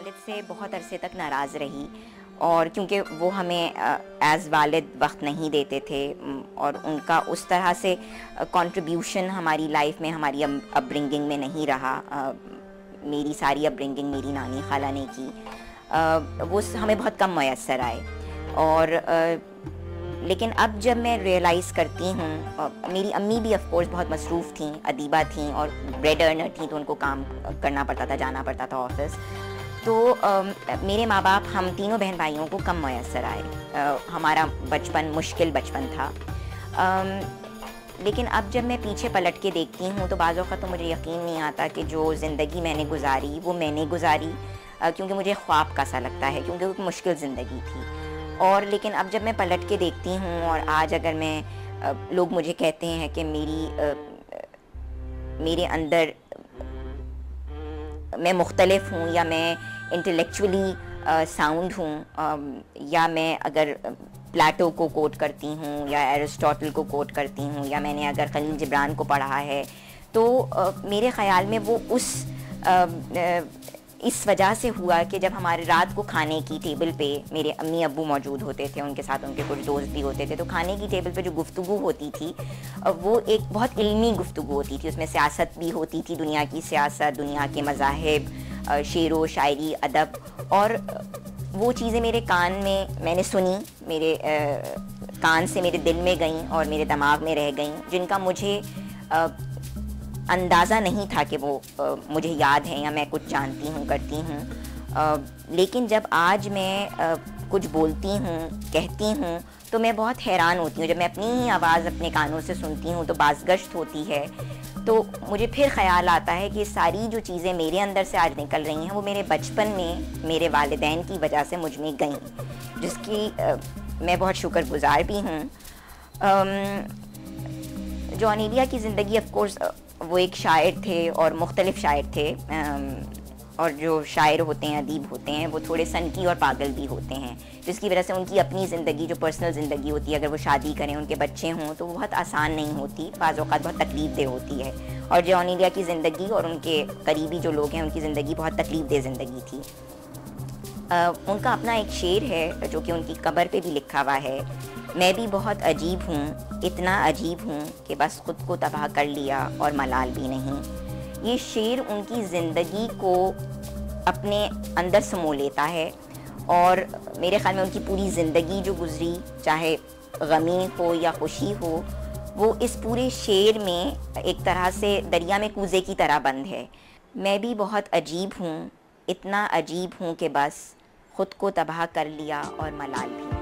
वालिद से बहुत अरसे तक नाराज़ रही, और क्योंकि वो हमें एज़ वालिद वक्त नहीं देते थे और उनका उस तरह से कंट्रीब्यूशन हमारी लाइफ में, हमारी अपब्रिंगिंग में नहीं रहा। मेरी सारी अपब्रिंगिंग मेरी नानी खाला ने की, वो हमें बहुत कम मैसर आए। और लेकिन अब जब मैं रियलाइज़ करती हूँ, मेरी अम्मी भी ऑफ कोर्स बहुत मसरूफ़ थीं, अदीबा थीं और ब्रेड अर्नर थीं, तो उनको काम करना पड़ता था, जाना पड़ता था ऑफिस। तो मेरे माँ बाप हम तीनों बहन भाइयों को कम मैसर आए। हमारा बचपन मुश्किल बचपन था। लेकिन अब जब मैं पीछे पलट के देखती हूँ तो बाज़ औक़ात तो मुझे यकीन नहीं आता कि जो ज़िंदगी मैंने गुजारी वो मैंने गुजारी, क्योंकि मुझे ख्वाब का सा लगता है, क्योंकि वो एक मुश्किल ज़िंदगी थी। और लेकिन अब जब मैं पलट के देखती हूँ और आज अगर मैं लोग मुझे कहते हैं कि मेरे अंदर मैं मुख्तलिफ हूँ, या मैं इंटेलेक्चुअली साउंड हूँ, या मैं अगर प्लेटो को कोट करती हूँ या एरिस्टोटल को कोट करती हूँ, या मैंने अगर खलील जिब्रान को पढ़ा है, तो मेरे ख़्याल में वो इस वजह से हुआ कि जब हमारे रात को खाने की टेबल पे मेरे अम्मी अब्बू मौजूद होते थे, उनके साथ उनके कुछ दोस्त भी होते थे, तो खाने की टेबल पे जो गुफ्तगू होती थी वो एक बहुत इल्मी गुफ्तगू होती थी। उसमें सियासत भी होती थी, दुनिया की सियासत, दुनिया के मज़ाहिब, शेरो शायरी, अदब, और वो चीज़ें मेरे कान में मैंने सुनी, मेरे कान से मेरे दिल में गईं और मेरे दिमाग में रह गईं, जिनका मुझे अंदाज़ा नहीं था कि वो मुझे याद है या मैं कुछ जानती हूँ, करती हूँ। लेकिन जब आज मैं कुछ बोलती हूँ, कहती हूँ, तो मैं बहुत हैरान होती हूँ। जब मैं अपनी ही आवाज़ अपने कानों से सुनती हूँ तो बाज़गश्त होती है, तो मुझे फिर ख़याल आता है कि सारी जो चीज़ें मेरे अंदर से आज निकल रही हैं वो मेरे बचपन में मेरे वालिदैन की वजह से मुझ में गईं, जिसकी मैं बहुत शुक्रगुज़ार भी हूँ। जॉन एलिया की ज़िंदगी ऑफ कोर्स वो एक शायर थे और मुख्तलिफ शायर थे, और जो शायर होते हैं, अदीब होते हैं, वो थोड़े सनकी और पागल भी होते हैं, जिसकी वजह से उनकी अपनी ज़िंदगी जो पर्सनल ज़िंदगी होती है, अगर वो शादी करें, उनके बच्चे हों, तो वो बहुत आसान नहीं होती, बाज़ औक़ात बहुत तकलीफ़ दह होती है। और जॉन एलिया की ज़िंदगी और उनके करीबी जो लोग हैं उनकी ज़िंदगी बहुत तकलीफ़ दह ज़िंदगी थी। उनका अपना एक शेर है जो कि उनकी कब्र पे भी लिखा हुआ है, मैं भी बहुत अजीब हूँ, इतना अजीब हूँ कि बस ख़ुद को तबाह कर लिया और मलाल भी नहीं। ये शेर उनकी ज़िंदगी को अपने अंदर समो लेता है, और मेरे ख़्याल में उनकी पूरी ज़िंदगी जो गुज़री, चाहे गमी हो या खुशी हो, वो इस पूरे शेर में एक तरह से दरिया में कूज़े की तरह बंद है। मैं भी बहुत अजीब हूँ, इतना अजीब हूँ कि बस ख़ुद को तबाह कर लिया और मलाल भी।